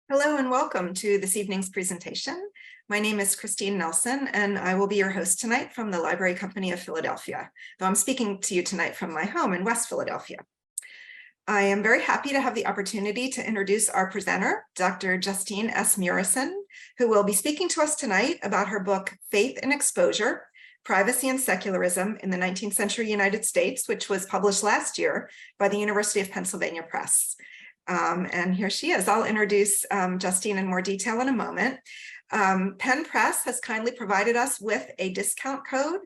Hello and welcome to this evening's presentation. My name is Christine Nelson and I will be your host tonight from the Library Company of Philadelphia, though I'm speaking to you tonight from my home in West Philadelphia. I am very happy to have the opportunity to introduce our presenter, Dr. Justine S. Murison, who will be speaking to us tonight about her book, Faith and Exposure, Privacy and Secularism in the 19th Century United States, which was published last year by the University of Pennsylvania Press. And here she is. I'll introduce Justine in more detail in a moment. Penn Press has kindly provided us with a discount code,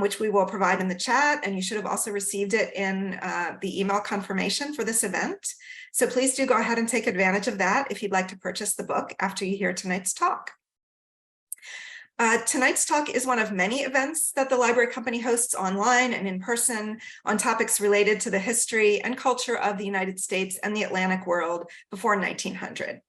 which we will provide in the chat, and you should have also received it in the email confirmation for this event. So please do go ahead and take advantage of that if you'd like to purchase the book after you hear tonight's talk. Tonight's talk is one of many events that the Library Company hosts online and in person on topics related to the history and culture of the United States and the Atlantic world before 1900.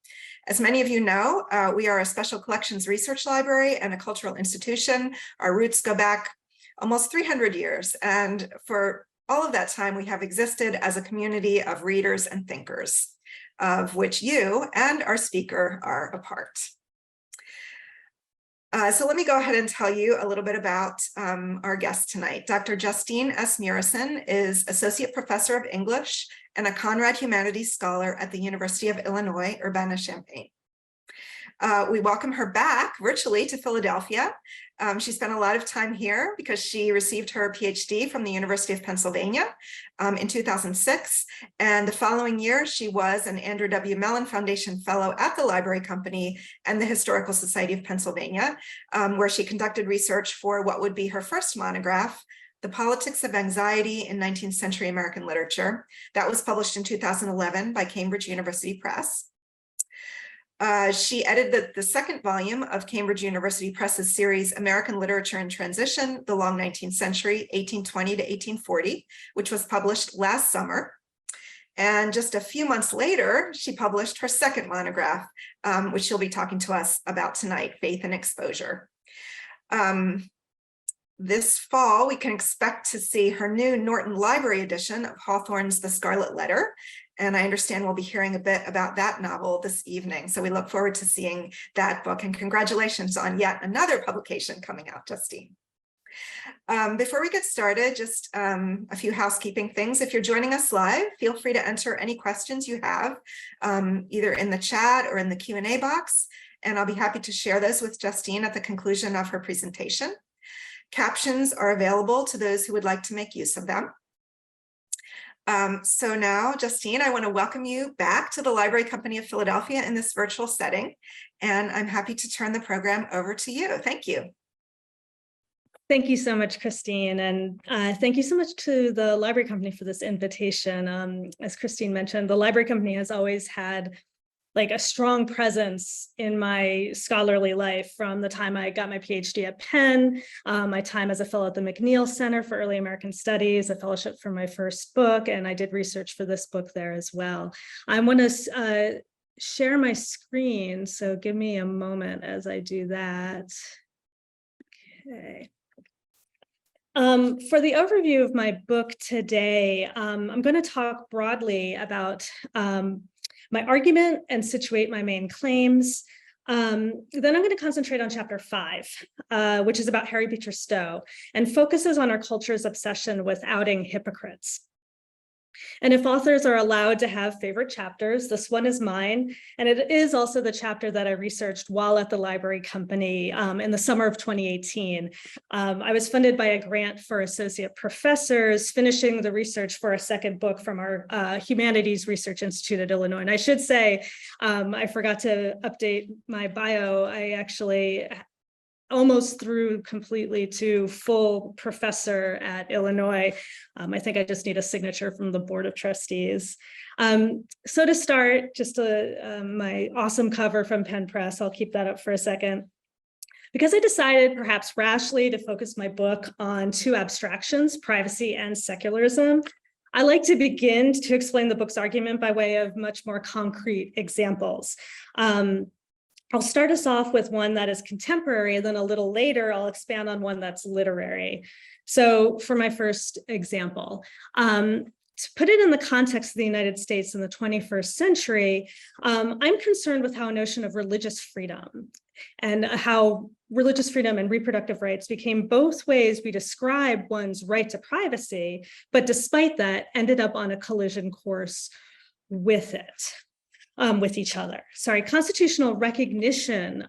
As many of you know, we are a special collections research library and a cultural institution. Our roots go back almost 300 years, and for all of that time, we have existed as a community of readers and thinkers, of which you and our speaker are a part. So let me go ahead and tell you a little bit about our guest tonight. Dr. Justine S. Murison is Associate Professor of English and a Conrad Humanities Scholar at the University of Illinois, Urbana-Champaign. We welcome her back virtually to Philadelphia. She spent a lot of time here because she received her PhD from the University of Pennsylvania in 2006. And the following year, she was an Andrew W. Mellon Foundation Fellow at the Library Company and the Historical Society of Pennsylvania, where she conducted research for what would be her first monograph, The Politics of Anxiety in 19th Century American Literature. That was published in 2011 by Cambridge University Press. She edited the second volume of Cambridge University Press's series, American Literature in Transition, The Long 19th Century, 1820 to 1840, which was published last summer. And just a few months later, she published her second monograph, which she'll be talking to us about tonight, Faith and Exposure. This fall, we can expect to see her new Norton Library edition of Hawthorne's The Scarlet Letter. And I understand we'll be hearing a bit about that novel this evening. So we look forward to seeing that book, and congratulations on yet another publication coming out, Justine. Before we get started, just a few housekeeping things. If you're joining us live, feel free to enter any questions you have, either in the chat or in the Q&A box, and I'll be happy to share those with Justine at the conclusion of her presentation. Captions are available to those who would like to make use of them. So now, Justine, I want to welcome you back to the Library Company of Philadelphia in this virtual setting, and I'm happy to turn the program over to you. Thank you. Thank you so much, Christine, and thank you so much to the Library Company for this invitation. As Christine mentioned, the Library Company has always had a strong presence in my scholarly life from the time I got my PhD at Penn, my time as a fellow at the McNeil Center for Early American Studies, a fellowship for my first book, and I did research for this book there as well. I want to share my screen, so give me a moment as I do that. Okay. For the overview of my book today, I'm going to talk broadly about my argument and situate my main claims. Then I'm going to concentrate on chapter 5, which is about Harriet Beecher Stowe, and focuses on our culture's obsession with outing hypocrites. And if authors are allowed to have favorite chapters, this one is mine, and it is also the chapter that I researched while at the Library Company in the summer of 2018. I was funded by a grant for associate professors, finishing the research for a second book from our Humanities Research Institute at Illinois. And I should say, I forgot to update my bio. I actually almost through completely to full professor at Illinois. I think I just need a signature from the Board of Trustees. So to start, just my awesome cover from Penn Press, I'll keep that up for a second. Because I decided, perhaps rashly, to focus my book on two abstractions, privacy and secularism, I like to begin to explain the book's argument by way of much more concrete examples. I'll start us off with one that is contemporary, and then a little later, I'll expand on one that's literary. So for my first example, to put it in the context of the United States in the 21st century, I'm concerned with how a notion of religious freedom and how religious freedom and reproductive rights became both ways we describe one's right to privacy, but despite that, ended up on a collision course with it. With each other. Constitutional recognition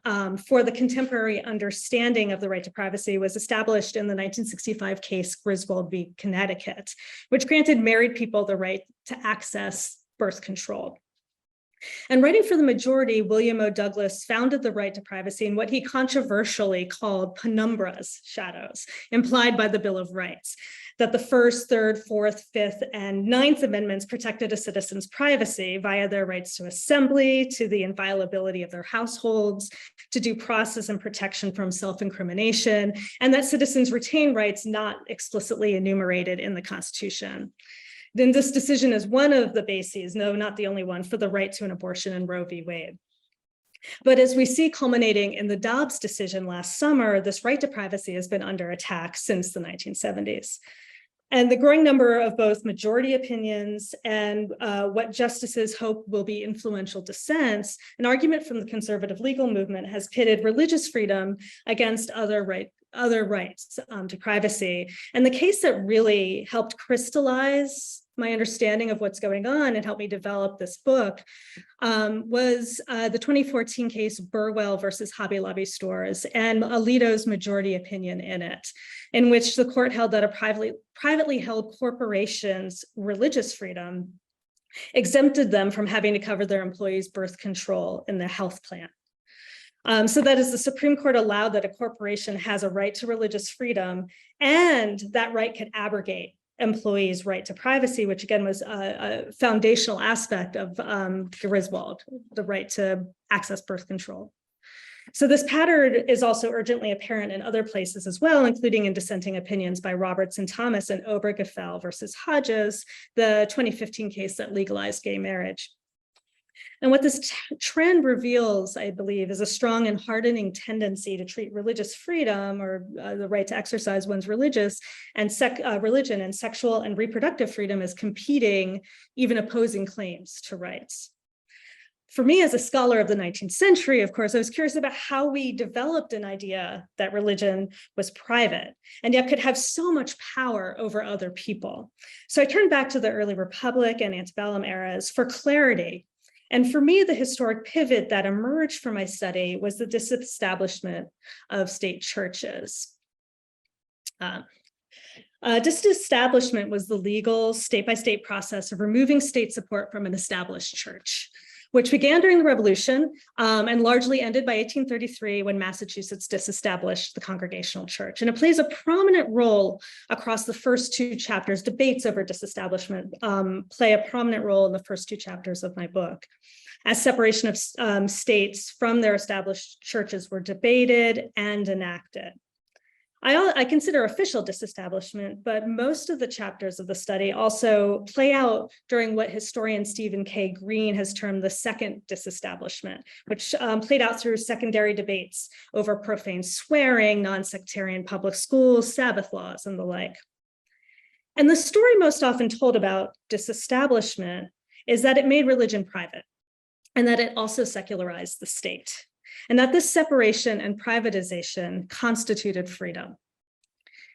for the contemporary understanding of the right to privacy was established in the 1965 case Griswold v. Connecticut, which granted married people the right to access birth control. And writing for the majority, William O. Douglas founded the right to privacy in what he controversially called penumbra's shadows, implied by the Bill of Rights, that the First, Third, Fourth, Fifth, and Ninth Amendments protected a citizen's privacy via their rights to assembly, to the inviolability of their households, to due process and protection from self-incrimination, and that citizens retain rights not explicitly enumerated in the Constitution. Then this decision is one of the bases, no, not the only one, for the right to an abortion in Roe v. Wade. But as we see culminating in the Dobbs decision last summer, this right to privacy has been under attack since the 1970s. And the growing number of both majority opinions and what justices hope will be influential dissents, an argument from the conservative legal movement has pitted religious freedom against other rights to privacy. And the case that really helped crystallize my understanding of what's going on and helped me develop this book was the 2014 case Burwell versus Hobby Lobby stores and Alito's majority opinion in it, in which the court held that a privately held corporation's religious freedom exempted them from having to cover their employees' birth control in their health plan. So that is, the Supreme Court allowed that a corporation has a right to religious freedom, and that right could abrogate employees' right to privacy, which again was a foundational aspect of Griswold, the right to access birth control. So this pattern is also urgently apparent in other places as well, including in dissenting opinions by Roberts and Thomas and Obergefell versus Hodges, the 2015 case that legalized gay marriage. And what this trend reveals, I believe, is a strong and hardening tendency to treat religious freedom, or the right to exercise one's religion and sexual and reproductive freedom as competing, even opposing claims to rights. For me, as a scholar of the 19th century, of course, I was curious about how we developed an idea that religion was private and yet could have so much power over other people. So I turned back to the early Republic and antebellum eras for clarity. And for me, the historic pivot that emerged from my study was the disestablishment of state churches. Disestablishment was the legal state-by-state process of removing state support from an established church, which began during the Revolution and largely ended by 1833 when Massachusetts disestablished the Congregational Church. And it plays a prominent role across the first two chapters. Debates over disestablishment play a prominent role in the first two chapters of my book, as separation of states from their established churches were debated and enacted. I consider official disestablishment, but most of the chapters of the study also play out during what historian Stephen K. Green has termed the second disestablishment, which played out through secondary debates over profane swearing, non-sectarian public schools, Sabbath laws, and the like. And the story most often told about disestablishment is that it made religion private, and that it also secularized the state, and that this separation and privatization constituted freedom.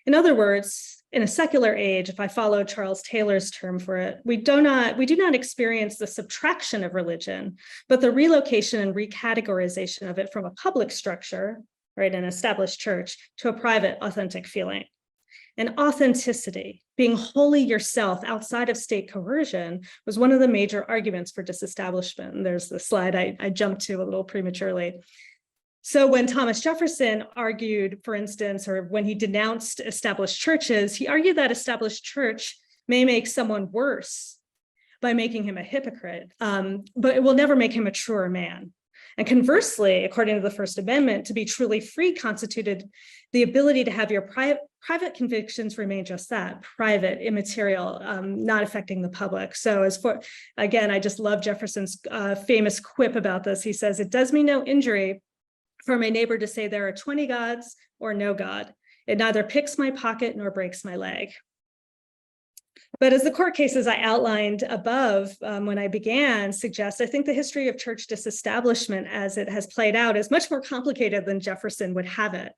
In other words, in a secular age, if I follow Charles Taylor's term for it, we do not experience the subtraction of religion, but the relocation and recategorization of it from a public structure, right, an established church, to a private, authentic feeling. And authenticity, being wholly yourself outside of state coercion, was one of the major arguments for disestablishment. And there's the slide I jumped to a little prematurely. So when Thomas Jefferson argued, for instance, or when he denounced established churches, he argued that established church may make someone worse by making him a hypocrite, but it will never make him a truer man. And conversely, according to the First Amendment, to be truly free constituted the ability to have your private convictions remain just that, private, immaterial, not affecting the public. So again, I just love Jefferson's famous quip about this. He says, "It does me no injury for my neighbor to say there are 20 gods or no God. It neither picks my pocket nor breaks my leg." But as the court cases I outlined above when I began suggest, I think the history of church disestablishment as it has played out is much more complicated than Jefferson would have it.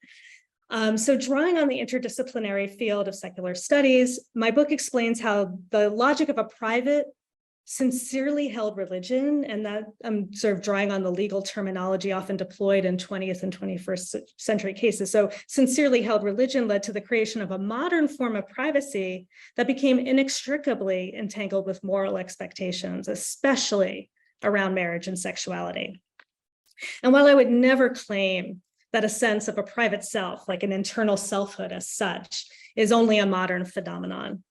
So drawing on the interdisciplinary field of secular studies, my book explains how the logic of a private, sincerely held religion, and that I'm sort of drawing on the legal terminology often deployed in 20th and 21st century cases. So sincerely held religion led to the creation of a modern form of privacy that became inextricably entangled with moral expectations, especially around marriage and sexuality. And while I would never claim that a sense of a private self, like an internal selfhood as such, is only a modern phenomenon,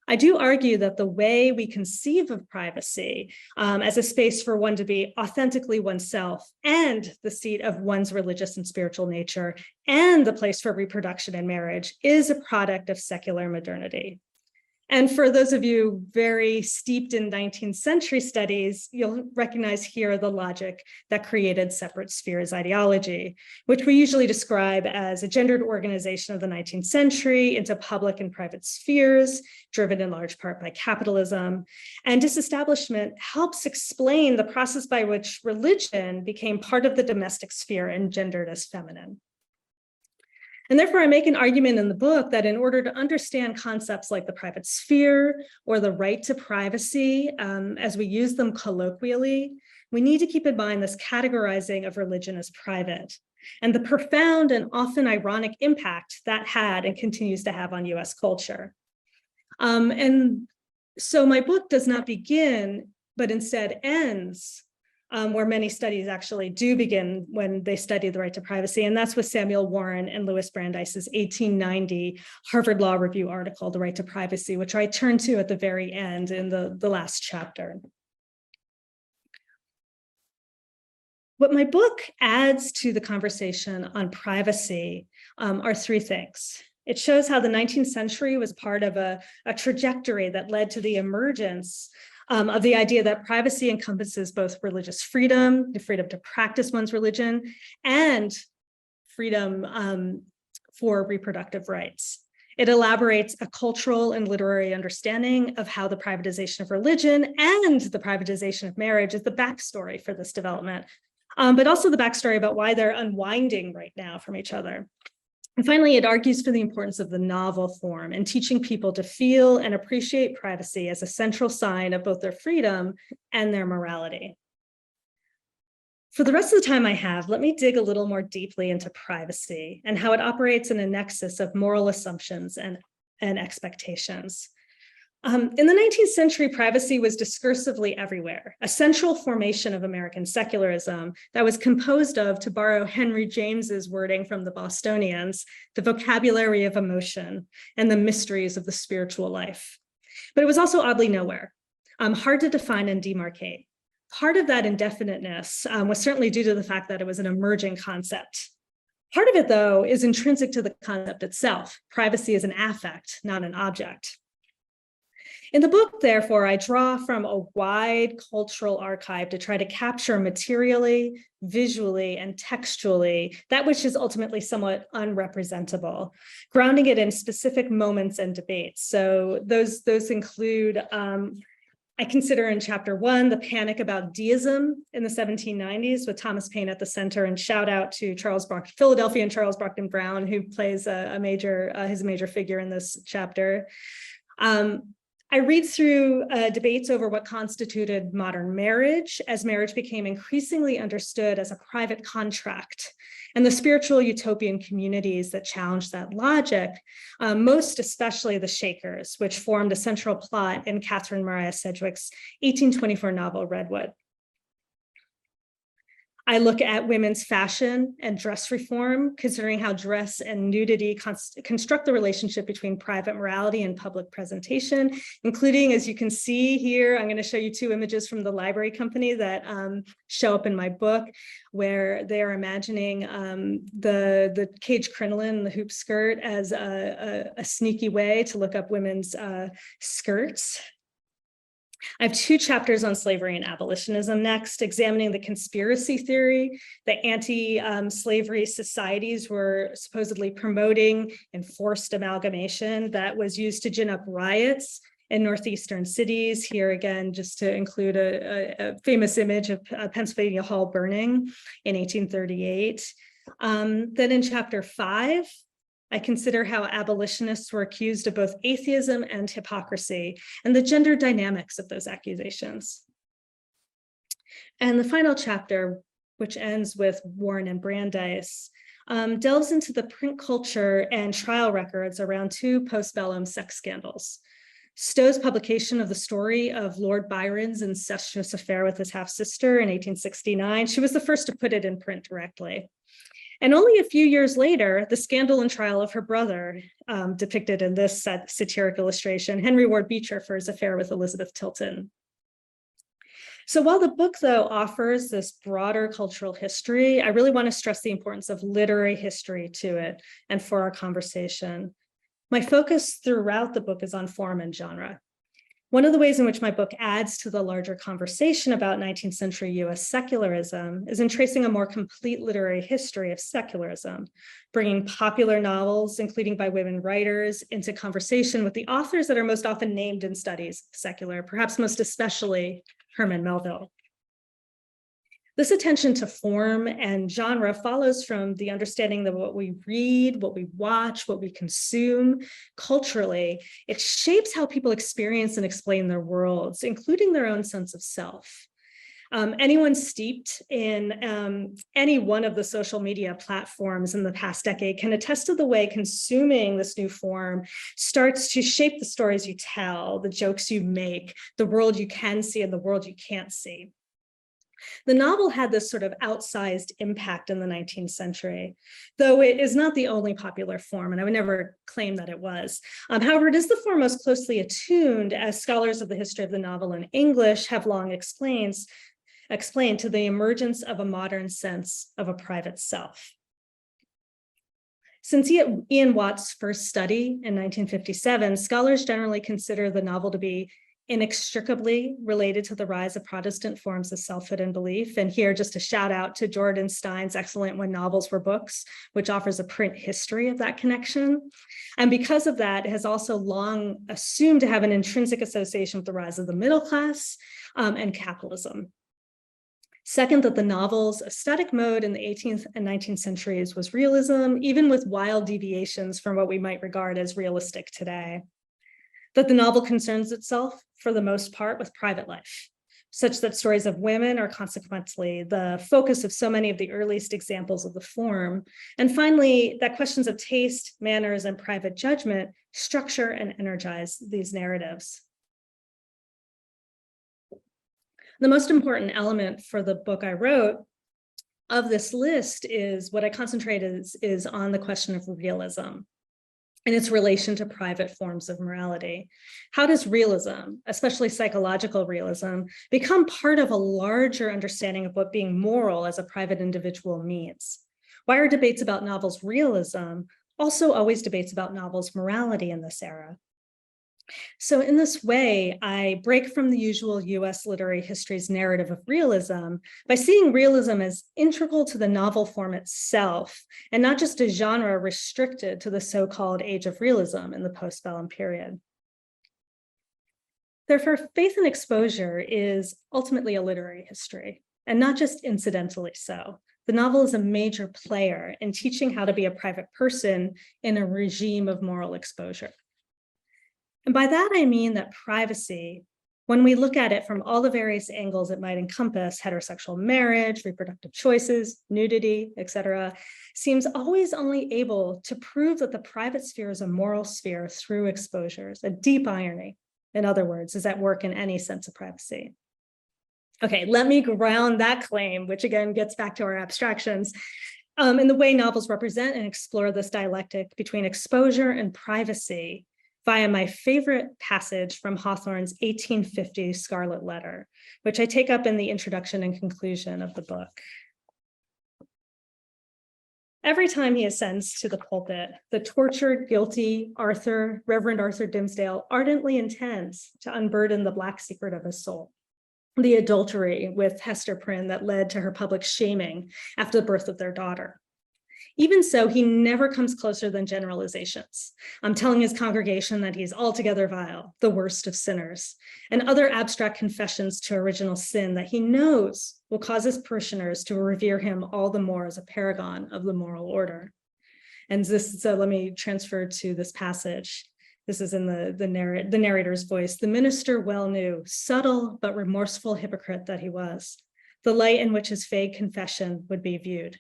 I do argue that the way we conceive of privacy as a space for one to be authentically oneself and the seat of one's religious and spiritual nature and the place for reproduction and marriage is a product of secular modernity. And for those of you very steeped in 19th century studies, you'll recognize here the logic that created separate spheres ideology, which we usually describe as a gendered organization of the 19th century into public and private spheres, driven in large part by capitalism. And disestablishment helps explain the process by which religion became part of the domestic sphere and gendered as feminine. And therefore, I make an argument in the book that in order to understand concepts like the private sphere or the right to privacy, as we use them colloquially, we need to keep in mind this categorizing of religion as private and the profound and often ironic impact that had and continues to have on US culture. And so my book does not begin, but instead ends where many studies actually do begin when they study the right to privacy. And that's with Samuel Warren and Louis Brandeis's 1890 Harvard Law Review article, The Right to Privacy, which I turn to at the very end in the last chapter. What my book adds to the conversation on privacy are three things. It shows how the 19th century was part of a trajectory that led to the emergence of the idea that privacy encompasses both religious freedom, the freedom to practice one's religion, and freedom for reproductive rights. It elaborates a cultural and literary understanding of how the privatization of religion and the privatization of marriage is the backstory for this development, but also the backstory about why they're unwinding right now from each other. And finally, it argues for the importance of the novel form and teaching people to feel and appreciate privacy as a central sign of both their freedom and their morality. For the rest of the time I have, let me dig a little more deeply into privacy and how it operates in a nexus of moral assumptions and expectations. In the 19th century, privacy was discursively everywhere, a central formation of American secularism that was composed of, to borrow Henry James's wording from the Bostonians, the vocabulary of emotion and the mysteries of the spiritual life. But it was also oddly nowhere, hard to define and demarcate. Part of that indefiniteness was certainly due to the fact that it was an emerging concept. Part of it, though, is intrinsic to the concept itself. Privacy is an affect, not an object. In the book, therefore, I draw from a wide cultural archive to try to capture materially, visually, and textually that which is ultimately somewhat unrepresentable, grounding it in specific moments and debates. So those include, I consider in chapter 1, the panic about deism in the 1790s with Thomas Paine at the center, and shout out to Philadelphian Charles Brockden Brown, who plays a major figure in this chapter. I read through debates over what constituted modern marriage as marriage became increasingly understood as a private contract, and the spiritual utopian communities that challenged that logic, most especially the Shakers, which formed a central plot in Catherine Mariah Sedgwick's 1824 novel Redwood. I look at women's fashion and dress reform, considering how dress and nudity construct the relationship between private morality and public presentation, including, as you can see here, I'm going to show you 2 images from the Library Company that show up in my book, where they are imagining the cage crinoline, the hoop skirt, as a sneaky way to look up women's skirts. I have 2 chapters on slavery and abolitionism next, examining the conspiracy theory that anti-slavery societies were supposedly promoting enforced amalgamation that was used to gin up riots in northeastern cities. Here again, just to include a famous image of Pennsylvania Hall burning in 1838. Then in chapter 5, I consider how abolitionists were accused of both atheism and hypocrisy and the gender dynamics of those accusations. And the final chapter, which ends with Warren and Brandeis, delves into the print culture and trial records around 2 postbellum sex scandals. Stowe's publication of the story of Lord Byron's incestuous affair with his half-sister in 1869, she was the first to put it in print directly. And only a few years later, the scandal and trial of her brother, depicted in this satiric illustration, Henry Ward Beecher, for his affair with Elizabeth Tilton. So while the book, though, offers this broader cultural history, I really want to stress the importance of literary history to it and for our conversation. My focus throughout the book is on form and genre. One of the ways in which my book adds to the larger conversation about 19th century US secularism is in tracing a more complete literary history of secularism, bringing popular novels, including by women writers, into conversation with the authors that are most often named in studies secular, perhaps most especially Herman Melville. This attention to form and genre follows from the understanding that what we read, what we watch, what we consume culturally, it shapes how people experience and explain their worlds, including their own sense of self. Anyone steeped in any one of the social media platforms in the past decade can attest to the way consuming this new form starts to shape the stories you tell, the jokes you make, the world you can see and the world you can't see. The novel had this sort of outsized impact in the 19th century, though it is not the only popular form, and I would never claim that it was. However, it is the form most closely attuned, as scholars of the history of the novel in English have long explained to the emergence of a modern sense of a private self. Since Ian Watt's first study in 1957, scholars generally consider the novel to be inextricably related to the rise of Protestant forms of selfhood and belief. And here, just a shout out to Jordan Stein's excellent When Novels Were Books, which offers a print history of that connection. And because of that, it has also long assumed to have an intrinsic association with the rise of the middle class and capitalism. Second, that the novel's aesthetic mode in the 18th and 19th centuries was realism, even with wild deviations from what we might regard as realistic today. That the novel concerns itself, for the most part, with private life, such that stories of women are consequently the focus of so many of the earliest examples of the form. And finally, that questions of taste, manners, and private judgment structure and energize these narratives. The most important element for the book I wrote of this list is what I concentrate is on the question of realism and its relation to private forms of morality. How does realism, especially psychological realism, become part of a larger understanding of what being moral as a private individual means? Why are debates about novels' realism also always debates about novels' morality in this era? So in this way, I break from the usual US literary history's narrative of realism by seeing realism as integral to the novel form itself, and not just a genre restricted to the so-called age of realism in the postbellum period. Therefore, Faith and Exposure is ultimately a literary history, and not just incidentally so. The novel is a major player in teaching how to be a private person in a regime of moral exposure. And by that, I mean that privacy, when we look at it from all the various angles it might encompass, heterosexual marriage, reproductive choices, nudity, etc., seems always only able to prove that the private sphere is a moral sphere through exposures. A deep irony, in other words, is at work in any sense of privacy. Okay, let me ground that claim, which again gets back to our abstractions, in the way novels represent and explore this dialectic between exposure and privacy via my favorite passage from Hawthorne's 1850 Scarlet Letter, which I take up in the introduction and conclusion of the book. Every time he ascends to the pulpit, the tortured, guilty Reverend Arthur Dimmesdale ardently intends to unburden the black secret of his soul, the adultery with Hester Prynne that led to her public shaming after the birth of their daughter. Even so, he never comes closer than generalizations. I'm telling his congregation that he's altogether vile, the worst of sinners, and other abstract confessions to original sin that he knows will cause his parishioners to revere him all the more as a paragon of the moral order. And so let me transfer to this passage. This is in the narrator's voice. The minister well knew, subtle but remorseful hypocrite that he was, the light in which his vague confession would be viewed.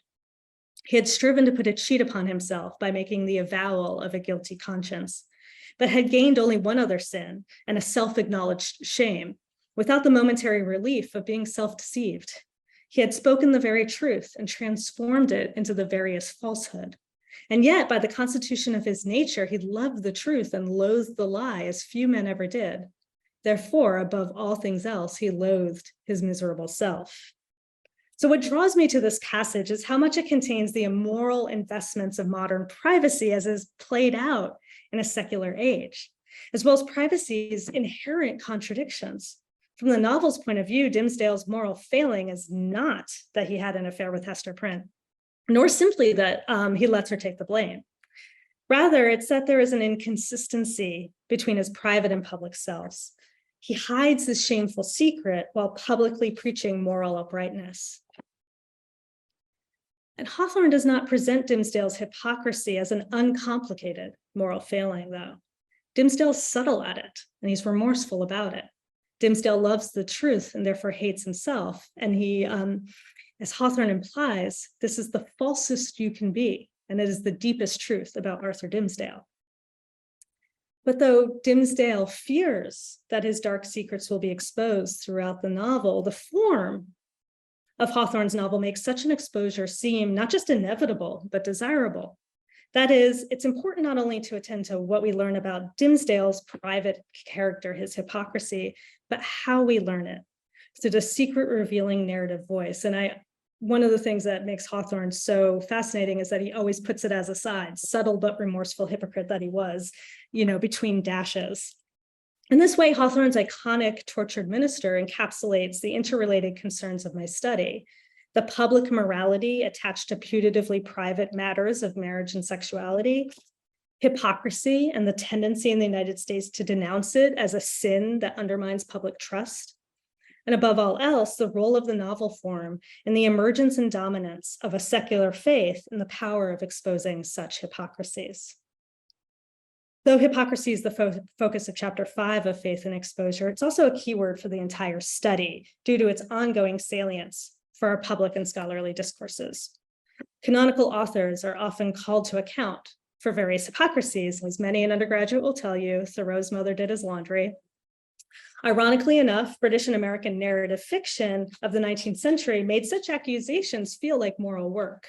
He had striven to put a cheat upon himself by making the avowal of a guilty conscience, but had gained only one other sin and a self-acknowledged shame, without the momentary relief of being self-deceived. He had spoken the very truth and transformed it into the veriest falsehood. And yet, by the constitution of his nature, he loved the truth and loathed the lie as few men ever did. Therefore, above all things else, he loathed his miserable self. So what draws me to this passage is how much it contains the immoral investments of modern privacy as is played out in a secular age, as well as privacy's inherent contradictions. From the novel's point of view, Dimmesdale's moral failing is not that he had an affair with Hester Prynne, nor simply that he lets her take the blame. Rather, it's that there is an inconsistency between his private and public selves. He hides his shameful secret while publicly preaching moral uprightness. And Hawthorne does not present Dimmesdale's hypocrisy as an uncomplicated moral failing, though. Dimmesdale's subtle at it, and he's remorseful about it. Dimmesdale loves the truth and therefore hates himself. And he, as Hawthorne implies, this is the falsest you can be, and it is the deepest truth about Arthur Dimmesdale. But though Dimmesdale fears that his dark secrets will be exposed throughout the novel, the form of Hawthorne's novel makes such an exposure seem not just inevitable, but desirable. That is, it's important not only to attend to what we learn about Dimmesdale's private character, his hypocrisy, but how we learn it through the secret revealing narrative voice. And one of the things that makes Hawthorne so fascinating is that he always puts it as a side, subtle but remorseful hypocrite that he was, between dashes. In this way, Hawthorne's iconic tortured minister encapsulates the interrelated concerns of my study: the public morality attached to putatively private matters of marriage and sexuality, hypocrisy and the tendency in the United States to denounce it as a sin that undermines public trust, and above all else, the role of the novel form in the emergence and dominance of a secular faith and the power of exposing such hypocrisies. Though hypocrisy is the focus of chapter 5 of Faith and Exposure, it's also a keyword for the entire study due to its ongoing salience for our public and scholarly discourses. Canonical authors are often called to account for various hypocrisies, as many an undergraduate will tell you. Thoreau's mother did his laundry. Ironically enough, British and American narrative fiction of the 19th century made such accusations feel like moral work.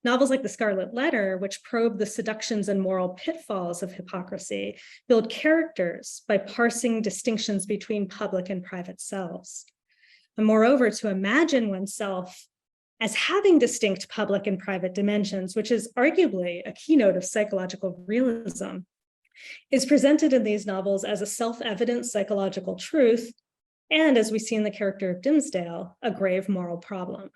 Novels like The Scarlet Letter, which probe the seductions and moral pitfalls of hypocrisy, build characters by parsing distinctions between public and private selves. And moreover, to imagine oneself as having distinct public and private dimensions, which is arguably a keynote of psychological realism, is presented in these novels as a self-evident psychological truth, and as we see in the character of Dimmesdale, a grave moral problem.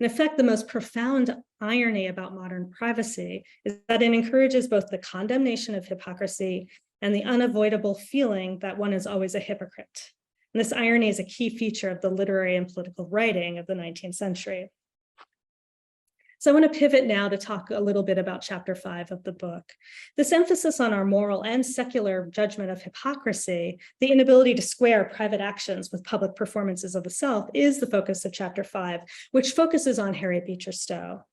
In effect, the most profound irony about modern privacy is that it encourages both the condemnation of hypocrisy and the unavoidable feeling that one is always a hypocrite. And this irony is a key feature of the literary and political writing of the 19th century. So I want to pivot now to talk a little bit about chapter 5 of the book. This emphasis on our moral and secular judgment of hypocrisy, the inability to square private actions with public performances of the self, is the focus of chapter 5, which focuses on Harriet Beecher Stowe.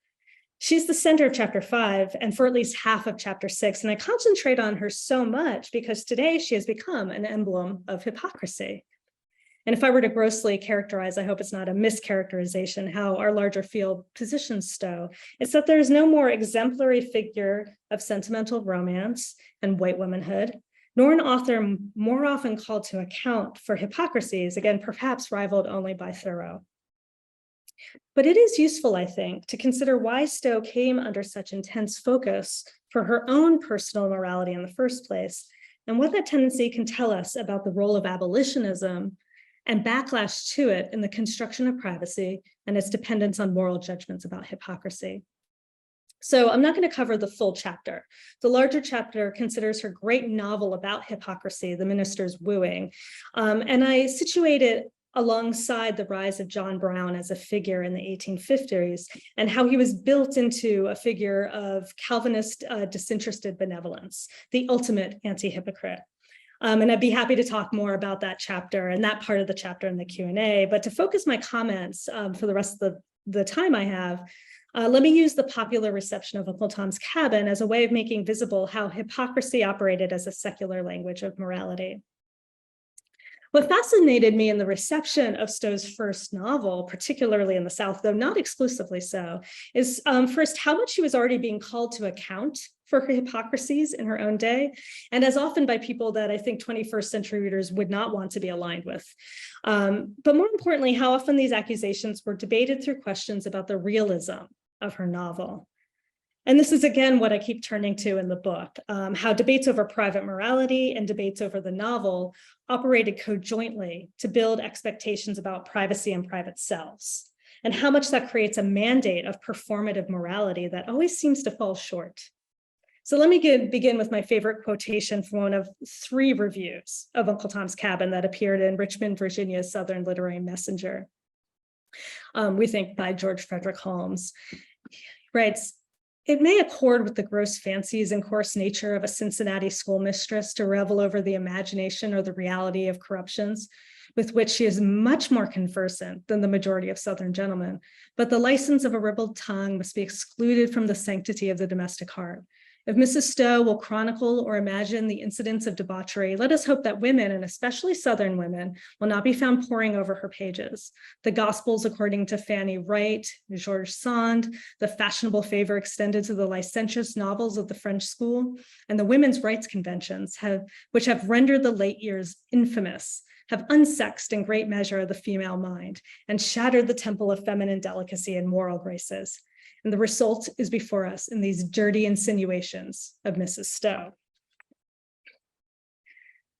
She's the center of chapter 5 and for at least half of chapter 6, and I concentrate on her so much because today she has become an emblem of hypocrisy. And if I were to grossly characterize, I hope it's not a mischaracterization, how our larger field positions Stowe, it's that there is no more exemplary figure of sentimental romance and white womanhood, nor an author more often called to account for hypocrisies, again, perhaps rivaled only by Thoreau. But it is useful, I think, to consider why Stowe came under such intense focus for her own personal morality in the first place, and what that tendency can tell us about the role of abolitionism and backlash to it in the construction of privacy and its dependence on moral judgments about hypocrisy. So I'm not going to cover the full chapter. The larger chapter considers her great novel about hypocrisy, The Minister's Wooing. And I situate it alongside the rise of John Brown as a figure in the 1850s and how he was built into a figure of Calvinist disinterested benevolence, the ultimate anti-hypocrite. And I'd be happy to talk more about that chapter and that part of the chapter in the Q&A, but to focus my comments for the rest of the time I have, let me use the popular reception of Uncle Tom's Cabin as a way of making visible how hypocrisy operated as a secular language of morality. What fascinated me in the reception of Stowe's first novel, particularly in the South, though not exclusively so, is first how much she was already being called to account for her hypocrisies in her own day, and as often by people that I think 21st century readers would not want to be aligned with. But more importantly, how often these accusations were debated through questions about the realism of her novel. And this is, again, what I keep turning to in the book, how debates over private morality and debates over the novel operated conjointly to build expectations about privacy and private selves, and how much that creates a mandate of performative morality that always seems to fall short. So let me begin with my favorite quotation from one of 3 reviews of Uncle Tom's Cabin that appeared in Richmond, Virginia's Southern Literary Messenger, we think by George Frederick Holmes. He writes, "It may accord with the gross fancies and coarse nature of a Cincinnati schoolmistress to revel over the imagination or the reality of corruptions, with which she is much more conversant than the majority of Southern gentlemen, but the license of a ribald tongue must be excluded from the sanctity of the domestic heart. If Mrs. Stowe will chronicle or imagine the incidents of debauchery, let us hope that women, and especially Southern women, will not be found poring over her pages. The Gospels according to Fanny Wright, Georges Sand, the fashionable favor extended to the licentious novels of the French school, and the women's rights conventions, which have rendered the late years infamous, have unsexed in great measure the female mind, and shattered the temple of feminine delicacy and moral graces. And the result is before us in these dirty insinuations of Mrs. Stowe."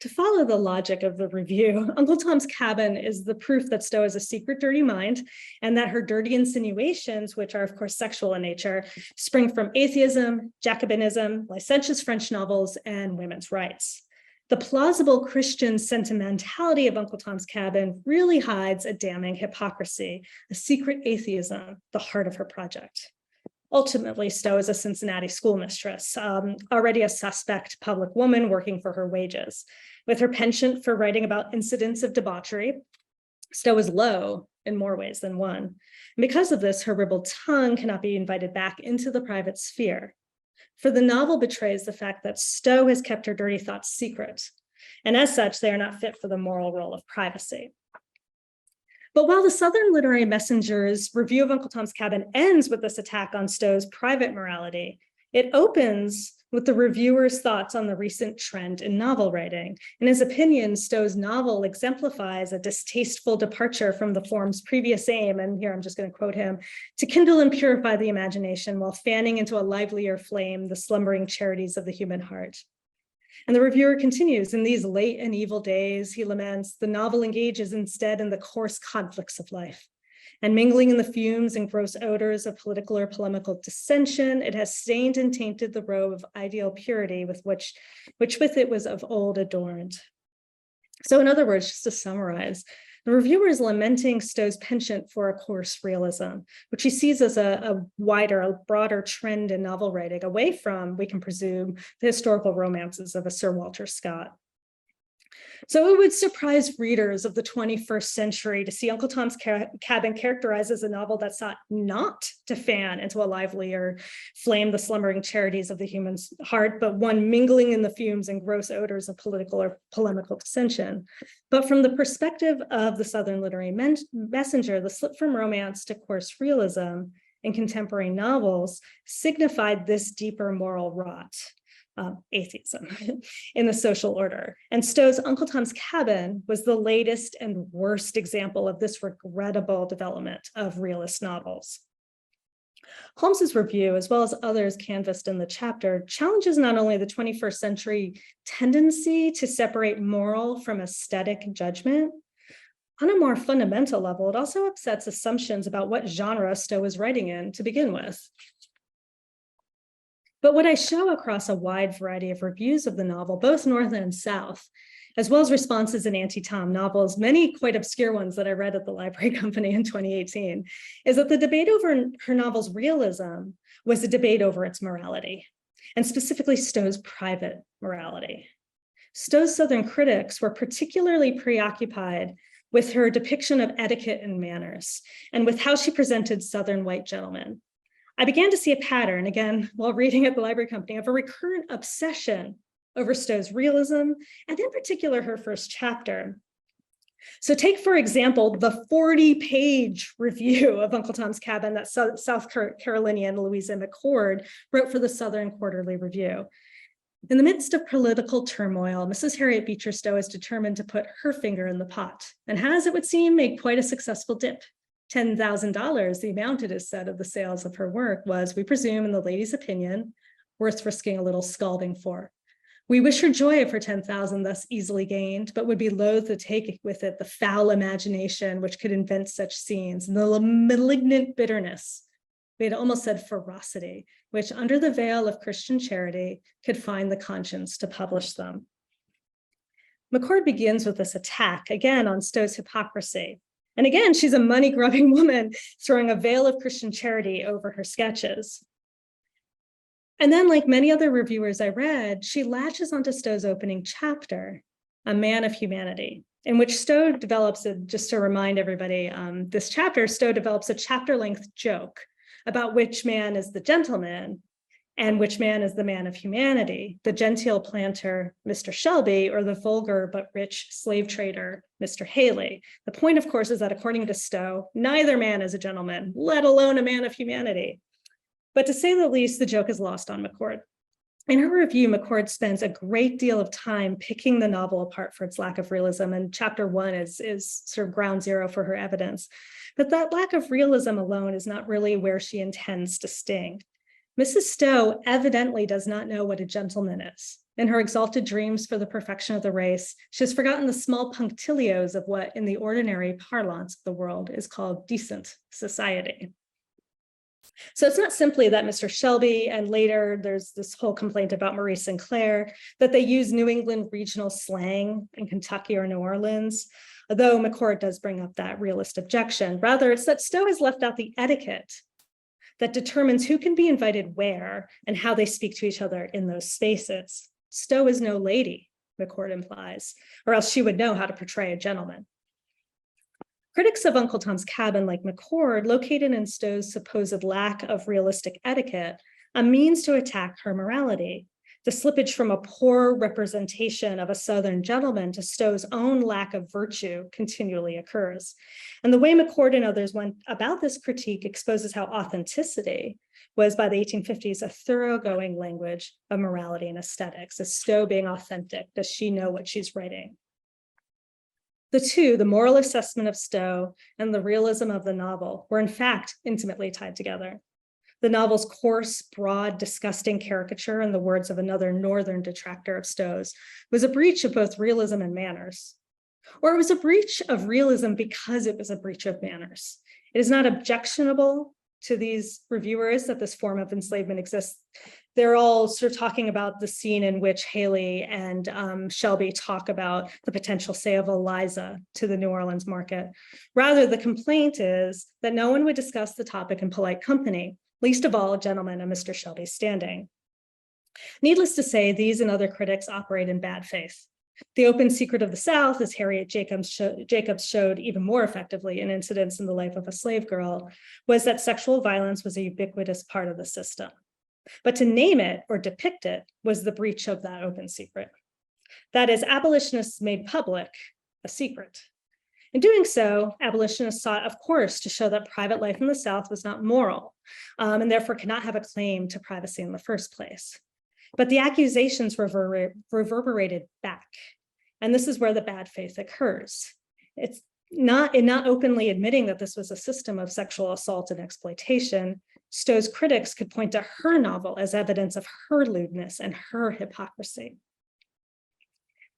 To follow the logic of the review, Uncle Tom's Cabin is the proof that Stowe has a secret dirty mind, and that her dirty insinuations, which are of course sexual in nature, spring from atheism, Jacobinism, licentious French novels, and women's rights. The plausible Christian sentimentality of Uncle Tom's Cabin really hides a damning hypocrisy, a secret atheism, the heart of her project. Ultimately, Stowe is a Cincinnati schoolmistress, already a suspect public woman working for her wages. With her penchant for writing about incidents of debauchery, Stowe is low in more ways than one. And because of this, her ribald tongue cannot be invited back into the private sphere. For the novel betrays the fact that Stowe has kept her dirty thoughts secret, and as such, they are not fit for the moral role of privacy. But while the Southern Literary Messenger's review of Uncle Tom's Cabin ends with this attack on Stowe's private morality, it opens with the reviewer's thoughts on the recent trend in novel writing. In his opinion, Stowe's novel exemplifies a distasteful departure from the form's previous aim, and here I'm just going to quote him, "to kindle and purify the imagination while fanning into a livelier flame the slumbering charities of the human heart." And the reviewer continues, "In these late and evil days," he laments, "the novel engages instead in the coarse conflicts of life. And mingling in the fumes and gross odors of political or polemical dissension, it has stained and tainted the robe of ideal purity with which with it was of old adorned." So in other words, just to summarize, the reviewer is lamenting Stowe's penchant for a coarse realism, which he sees as a broader trend in novel writing, away from, we can presume, the historical romances of a Sir Walter Scott. So it would surprise readers of the 21st century to see Uncle Tom's Cabin characterized as a novel that sought not to fan into a livelier flame the slumbering charities of the human heart, but one mingling in the fumes and gross odors of political or polemical dissension. But from the perspective of the Southern Literary Messenger, the slip from romance to coarse realism in contemporary novels signified this deeper moral rot. Atheism in the social order. And Stowe's Uncle Tom's Cabin was the latest and worst example of this regrettable development of realist novels. Holmes's review, as well as others canvassed in the chapter, challenges not only the 21st century tendency to separate moral from aesthetic judgment. On a more fundamental level, it also upsets assumptions about what genre Stowe was writing in to begin with. But what I show across a wide variety of reviews of the novel, both North and South, as well as responses in anti-Tom novels, many quite obscure ones that I read at the Library Company in 2018, is that the debate over her novel's realism was a debate over its morality, and specifically Stowe's private morality. Stowe's Southern critics were particularly preoccupied with her depiction of etiquette and manners, and with how she presented Southern white gentlemen. I began to see a pattern, again, while reading at the Library Company, of a recurrent obsession over Stowe's realism, and in particular, her first chapter. So take, for example, the 40-page review of Uncle Tom's Cabin that South Carolinian Louisa McCord wrote for the Southern Quarterly Review. In the midst of political turmoil, Mrs. Harriet Beecher Stowe is determined to put her finger in the pot, and has, it would seem, made quite a successful dip. $10,000, the amount it is said of the sales of her work, was, we presume, in the lady's opinion, worth risking a little scalding for. We wish her joy of her 10,000 thus easily gained, but would be loath to take with it the foul imagination which could invent such scenes, and the malignant bitterness, we had almost said ferocity, which under the veil of Christian charity could find the conscience to publish them. McCord begins with this attack, again, on Stowe's hypocrisy. And again, she's a money-grubbing woman throwing a veil of Christian charity over her sketches. And then, like many other reviewers I read, she latches onto Stowe's opening chapter, A Man of Humanity, in which Stowe develops, just to remind everybody, this chapter, Stowe develops a chapter-length joke about which man is the gentleman and which man is the man of humanity, the genteel planter, Mr. Shelby, or the vulgar but rich slave trader, Mr. Haley. The point, of course, is that according to Stowe, neither man is a gentleman, let alone a man of humanity. But to say the least, the joke is lost on McCord. In her review, McCord spends a great deal of time picking the novel apart for its lack of realism, and chapter 1 is sort of ground zero for her evidence. But that lack of realism alone is not really where she intends to sting. Mrs. Stowe evidently does not know what a gentleman is. In her exalted dreams for the perfection of the race, she has forgotten the small punctilios of what, in the ordinary parlance of the world, is called decent society. So it's not simply that Mr. Shelby, and later there's this whole complaint about Marie Sinclair, that they use New England regional slang in Kentucky or New Orleans, although McCord does bring up that realist objection. Rather, it's that Stowe has left out the etiquette that determines who can be invited where and how they speak to each other in those spaces. Stowe is no lady, McCord implies, or else she would know how to portray a gentleman. Critics of Uncle Tom's Cabin, like McCord, located in Stowe's supposed lack of realistic etiquette a means to attack her morality. The slippage from a poor representation of a Southern gentleman to Stowe's own lack of virtue continually occurs. And the way McCord and others went about this critique exposes how authenticity was, by the 1850s, a thoroughgoing language of morality and aesthetics. Is Stowe being authentic? Does she know what she's writing? The two, the moral assessment of Stowe and the realism of the novel, were in fact intimately tied together. The novel's coarse, broad, disgusting caricature, in the words of another Northern detractor of Stowe's, was a breach of both realism and manners. Or it was a breach of realism because it was a breach of manners. It is not objectionable to these reviewers that this form of enslavement exists. They're all sort of talking about the scene in which Haley and Shelby talk about the potential sale of Eliza to the New Orleans market. Rather, the complaint is that no one would discuss the topic in polite company, least of all a gentleman of Mr. Shelby's standing. Needless to say, these and other critics operate in bad faith. The open secret of the South, as Harriet Jacobs showed even more effectively in Incidents in the Life of a Slave Girl, was that sexual violence was a ubiquitous part of the system. But to name it or depict it was the breach of that open secret. That is, abolitionists made public a secret. In doing so, abolitionists sought, of course, to show that private life in the South was not moral, and therefore could not have a claim to privacy in the first place. But the accusations reverberated back, and this is where the bad faith occurs. It's not openly admitting that this was a system of sexual assault and exploitation. Stowe's critics could point to her novel as evidence of her lewdness and her hypocrisy.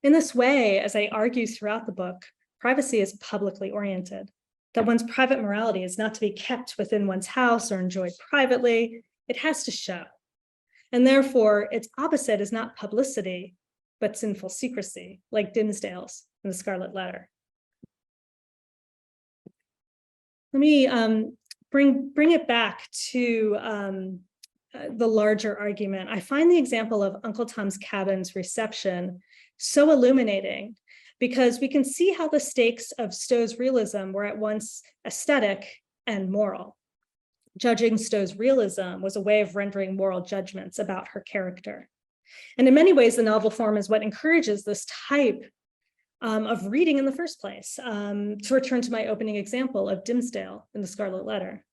In this way, as I argue throughout the book, privacy is publicly oriented, that one's private morality is not to be kept within one's house or enjoyed privately. It has to show. And therefore, its opposite is not publicity, but sinful secrecy, like Dimmesdale's in the Scarlet Letter. Let me bring it back to the larger argument. I find the example of Uncle Tom's Cabin's reception so illuminating, because we can see how the stakes of Stowe's realism were at once aesthetic and moral. Judging Stowe's realism was a way of rendering moral judgments about her character. And in many ways, the novel form is what encourages this type of reading in the first place. To return to my opening example of Dimmesdale in the Scarlet Letter.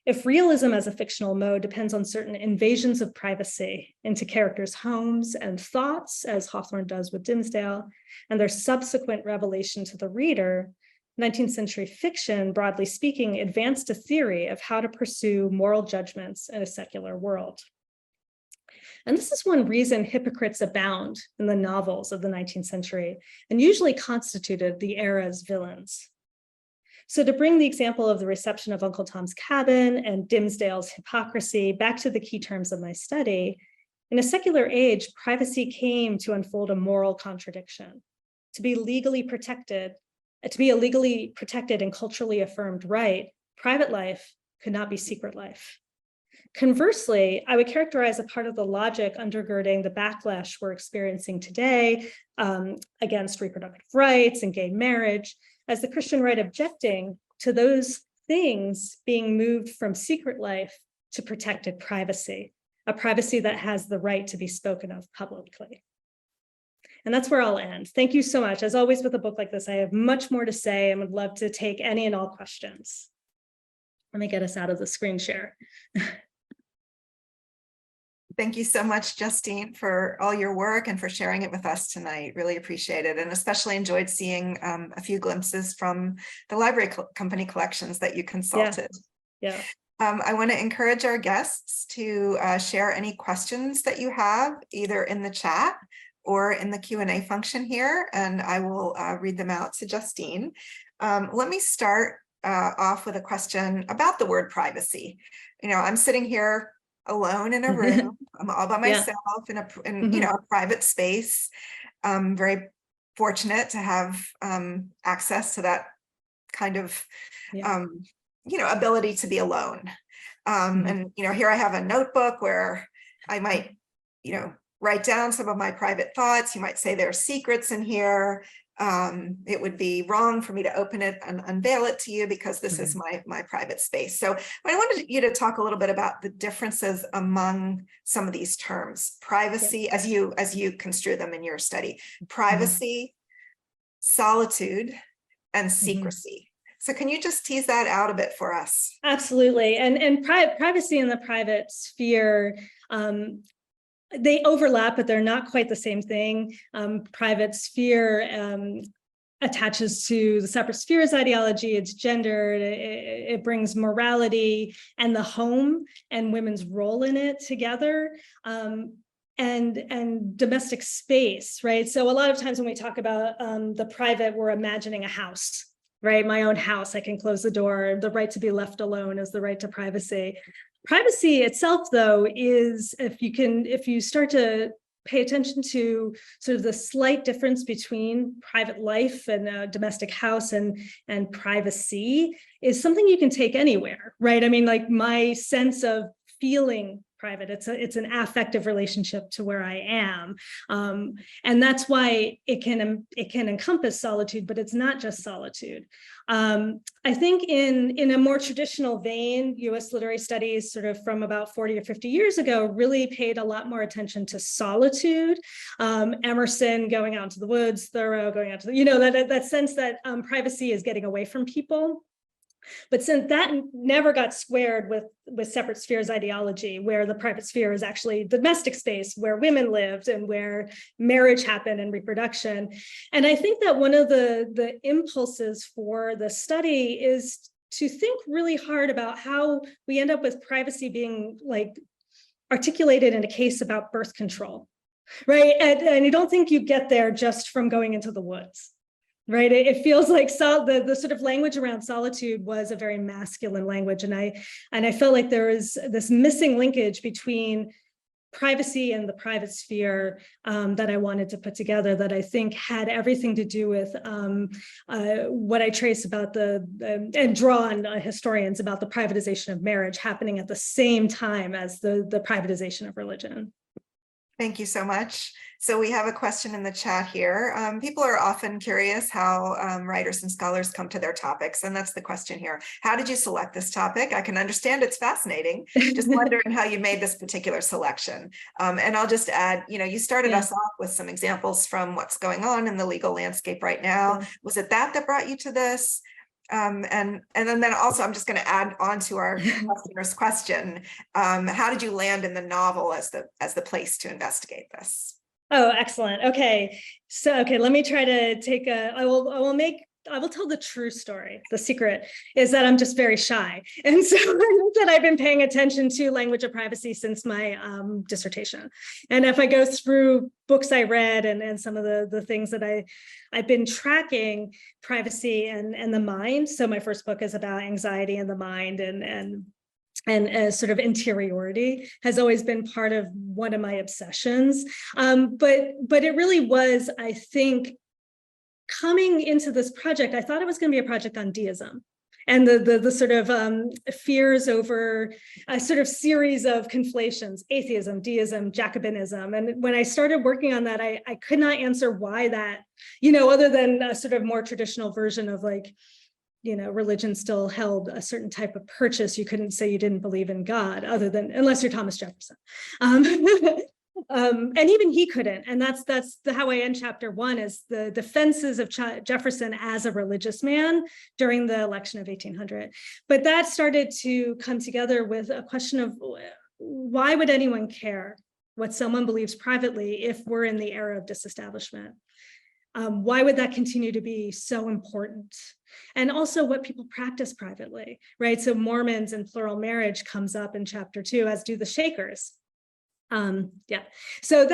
If realism as a fictional mode depends on certain invasions of privacy into characters' homes and thoughts, as Hawthorne does with Dimmesdale, and their subsequent revelation to the reader, 19th century fiction, broadly speaking, advanced a theory of how to pursue moral judgments in a secular world. And this is one reason hypocrites abound in the novels of the 19th century and usually constituted the era's villains. So to bring the example of the reception of Uncle Tom's Cabin and Dimmesdale's hypocrisy back to the key terms of my study, in a secular age, privacy came to unfold a moral contradiction. To be a legally protected and culturally affirmed right, private life could not be secret life. Conversely, I would characterize a part of the logic undergirding the backlash we're experiencing today against reproductive rights and gay marriage as the Christian right objecting to those things being moved from secret life to protected privacy, a privacy that has the right to be spoken of publicly. And that's where I'll end. Thank you so much. As always with a book like this, I have much more to say and would love to take any and all questions. Let me get us out of the screen share. Thank you so much, Justine, for all your work and for sharing it with us tonight. Really appreciate it, and especially enjoyed seeing a few glimpses from the library company collections that you consulted. Yeah. I want to encourage our guests to share any questions that you have, either in the chat or in the Q&A function here, and I will read them out to Justine. Let me start off with a question about the word privacy. I'm sitting here alone in a room. I'm all by myself in a a private space. I'm very fortunate to have access to that kind of ability to be alone. And here I have a notebook where I might write down some of my private thoughts. You might say there are secrets in here. It would be wrong for me to open it and unveil it to you because this is my private space. So I wanted you to talk a little bit about the differences among some of these terms. Privacy, as you construe them in your study, privacy, solitude, and secrecy. So can you just tease that out a bit for us? Absolutely. And privacy in the private sphere, they overlap, but they're not quite the same thing. Private sphere attaches to the separate spheres ideology. It's gendered. It brings morality and the home and women's role in it together. And domestic space, right? So a lot of times when we talk about the private, we're imagining a house, right? My own house, I can close the door. The right to be left alone is the right to privacy. Privacy itself, though, is if you start to pay attention to sort of the slight difference between private life and a domestic house and privacy is something you can take anywhere, right? I mean, like my sense of feeling private, it's an affective relationship to where I am, and that's why it can encompass solitude, but it's not just solitude. I think in a more traditional vein, U.S. literary studies sort of from about 40 or 50 years ago really paid a lot more attention to solitude. Emerson going out into the woods, Thoreau going out to that sense that privacy is getting away from people. But since that never got squared with separate spheres ideology, where the private sphere is actually the domestic space where women lived and where marriage happened and reproduction. And I think that one of the impulses for the study is to think really hard about how we end up with privacy being like articulated in a case about birth control, right? And I don't think you get there just from going into the woods. Right. It feels like the sort of language around solitude was a very masculine language. And I felt like there was this missing linkage between privacy and the private sphere that I wanted to put together, that I think had everything to do with what I trace about and draw on historians about the privatization of marriage happening at the same time as the privatization of religion. Thank you so much. So we have a question in the chat here. People are often curious how writers and scholars come to their topics, and that's the question here. How did you select this topic? I can understand it's fascinating. Just wondering how you made this particular selection. And I'll just add, you started us off with some examples from what's going on in the legal landscape right now. Was it that brought you to this? And then also, I'm just going to add on to our listener's question. How did you land in the novel as the place to investigate this? Oh, excellent. Okay. So, let me try to take I will tell the true story. The secret is that I'm just very shy. And so that I've been paying attention to language of privacy since my dissertation. And if I go through books I read and some of the things that I've been tracking, privacy and the mind. So my first book is about anxiety and the mind, and sort of interiority has always been part of one of my obsessions. But it really was, I think, coming into this project, I thought it was going to be a project on deism and the sort of fears over a sort of series of conflations: atheism, deism, Jacobinism. And when I started working on that, I could not answer why that, other than a sort of more traditional version of religion still held a certain type of purchase. You couldn't say you didn't believe in God, unless you're Thomas Jefferson. And even he couldn't. And that's how I end chapter 1, is the defenses of Jefferson as a religious man during the election of 1800. But that started to come together with a question of, why would anyone care what someone believes privately if we're in the era of disestablishment? Why would that continue to be so important? And also what people practice privately, right? So Mormons and plural marriage comes up in chapter 2, as do the Shakers. So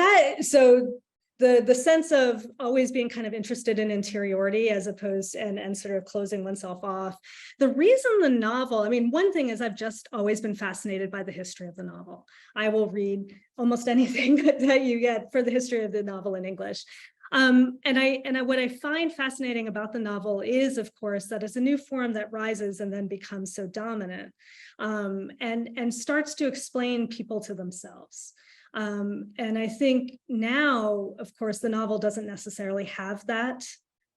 the sense of always being kind of interested in interiority as opposed and sort of closing oneself off. The reason the novel, one thing is I've just always been fascinated by the history of the novel. I will read almost anything that you get for the history of the novel in English. And what I find fascinating about the novel is, of course, that it's a new form that rises and then becomes so dominant, and starts to explain people to themselves. And I think now, of course, the novel doesn't necessarily have that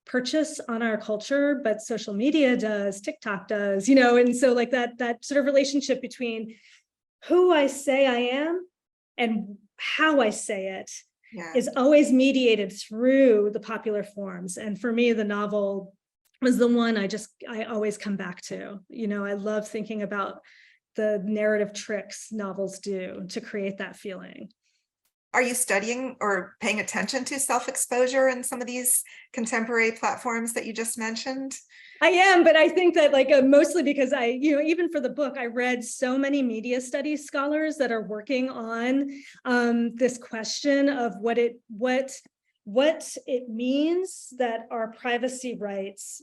purchase on our culture, but social media does, TikTok does, and so that sort of relationship between who I say I am and how I say it is always mediated through the popular forms. And for me, the novel was the one I always come back to. I love thinking about the narrative tricks novels do to create that feeling. Are you studying or paying attention to self-exposure in some of these contemporary platforms that you just mentioned? I am, but I think that mostly because even for the book, I read so many media studies scholars that are working on this question of what it means that our privacy rights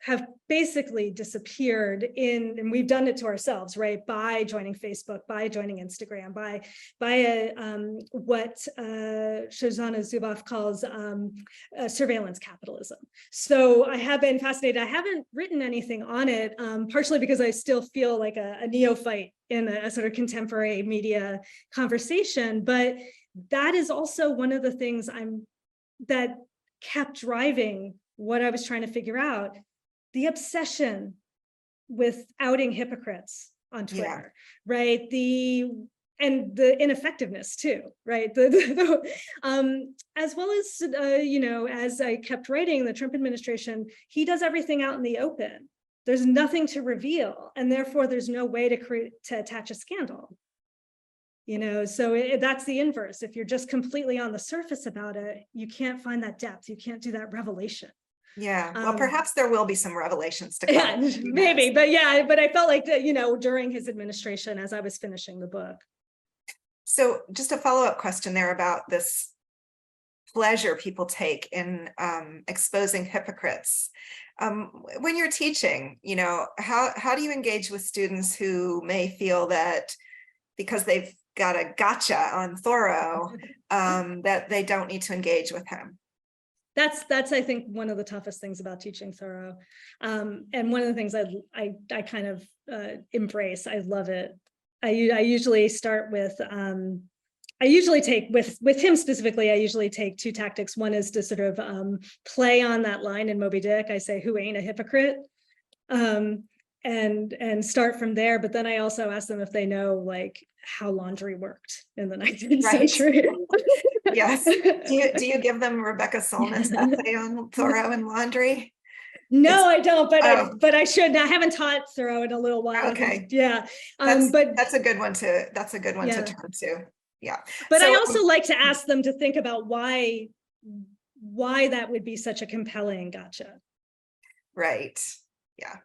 have basically disappeared and we've done it to ourselves, right? By joining Facebook, by joining Instagram, by what Shoshana Zuboff calls surveillance capitalism. So I have been fascinated. I haven't written anything on it, partially because I still feel like a neophyte in a sort of contemporary media conversation, but that is also one of the things that kept driving what I was trying to figure out. The obsession with outing hypocrites on Twitter, right? And the ineffectiveness too, right? As well as, as I kept writing, the Trump administration, he does everything out in the open. There's nothing to reveal, and therefore there's no way to attach a scandal. So that's the inverse. If you're just completely on the surface about it, you can't find that depth. You can't do that revelation. Yeah, well, perhaps there will be some revelations to come. Yeah, maybe, but I felt like that, during his administration, as I was finishing the book. So just a follow-up question there about this pleasure people take in exposing hypocrites. When you're teaching, how do you engage with students who may feel that because they've got a gotcha on Thoreau, that they don't need to engage with him. That's I think one of the toughest things about teaching Thoreau, and one of the things I kind of embrace. I love it. I usually start with I usually take with him specifically. I usually take two tactics. One is to sort of play on that line in Moby Dick. I say, "Who ain't a hypocrite?" And start from there. But then I also ask them if they know like how laundry worked in the 19th century. Yes. Do you give them Rebecca Solnit's essay on Thoreau and laundry? No, I don't, but I should. I haven't taught Thoreau in a little while. Okay. Yeah. But that's a good one to turn to. Yeah. But so, I also like to ask them to think about why that would be such a compelling gotcha. Right. Yeah.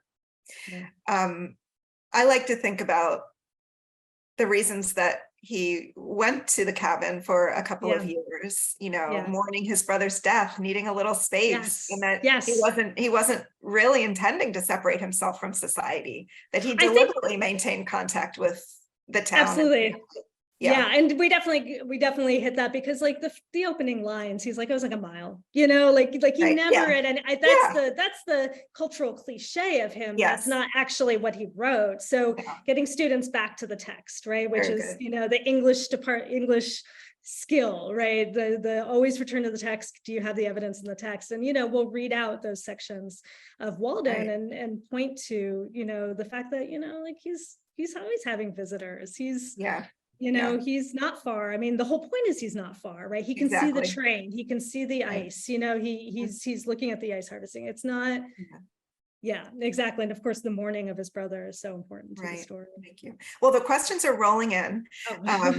I like to think about the reasons that he went to the cabin for a couple of years, mourning his brother's death, needing a little space, and that he wasn't really intending to separate himself from society, that he deliberately maintained contact with the town. Absolutely. Yeah, and we definitely hit that, because like the opening lines, he's like, it was like a mile, like he never and that's the cultural cliche of him. That's not actually what he wrote. So getting students back to the text, right, which is the English skill, right, the always return to the text. Do you have the evidence in the text? And we'll read out those sections of Walden and point to the fact that like he's always having visitors. He's he's not far. I mean, the whole point is he's not far, right? He can see the train, he can see the ice, he's looking at the ice harvesting. It's not, exactly. And of course, the mourning of his brother is so important to the story. Thank you. Well, the questions are rolling in.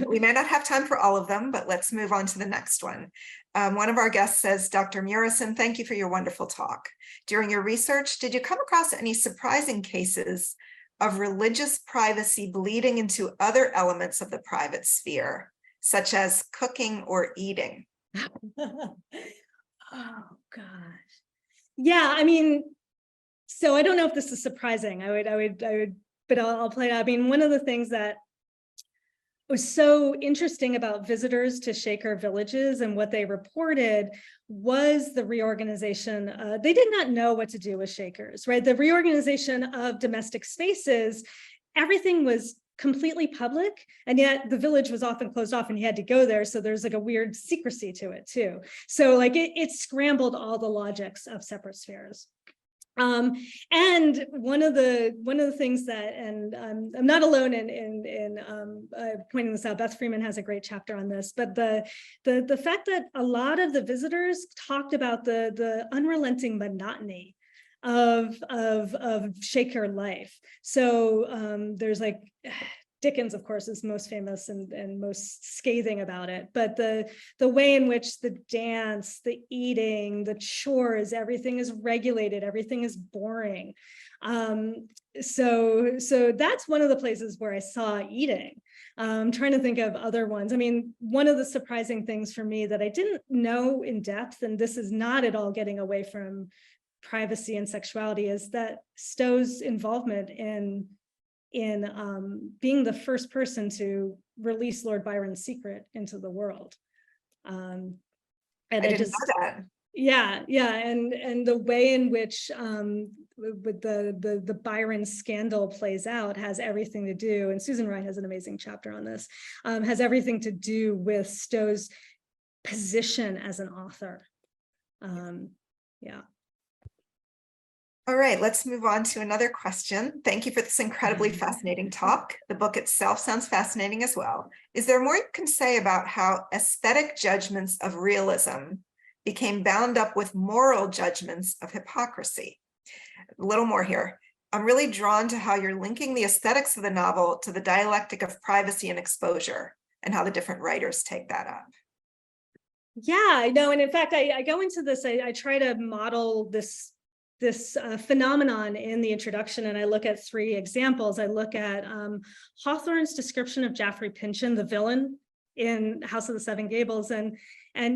We may not have time for all of them, but let's move on to the next one. One of our guests says, Dr. Murison, thank you for your wonderful talk. During your research, did you come across any surprising cases of religious privacy bleeding into other elements of the private sphere, such as cooking or eating? Oh gosh. Yeah, I mean, so I don't know if this is surprising. I would, but I'll play it out. I mean, one of the things that was so interesting about visitors to Shaker villages and what they reported was the reorganization. They did not know what to do with Shakers, right? The reorganization of domestic spaces, everything was completely public, and yet the village was often closed off and you had to go there. So there's like a weird secrecy to it too. So like it scrambled all the logics of separate spheres. And one of the things that, and I'm not alone in pointing this out. Beth Freeman has a great chapter on this, but the fact that a lot of the visitors talked about the unrelenting monotony of Shaker life. So there's like Dickens, of course, is most famous and most scathing about it, but the way in which the dance, the eating, the chores, everything is regulated, everything is boring. So that's one of the places where I saw eating. I'm trying to think of other ones. I mean, one of the surprising things for me that I didn't know in depth, and this is not at all getting away from privacy and sexuality, is that Stowe's involvement in being the first person to release Lord Byron's secret into the world. And I didn't know that. Yeah, and the way in which with the Byron scandal plays out has everything to do, and Susan Wright has an amazing chapter on this, has everything to do with Stowe's position as an author. All right, let's move on to another question. Thank you for this incredibly fascinating talk. The book itself sounds fascinating as well. Is there more you can say about how aesthetic judgments of realism became bound up with moral judgments of hypocrisy? A little more here. I'm really drawn to how you're linking the aesthetics of the novel to the dialectic of privacy and exposure, and how the different writers take that up. Yeah, I know. And in fact, I go into this, I try to model this phenomenon in the introduction, and I look at three examples. I look at Hawthorne's description of Jaffrey Pynchon, the villain in House of the Seven Gables, and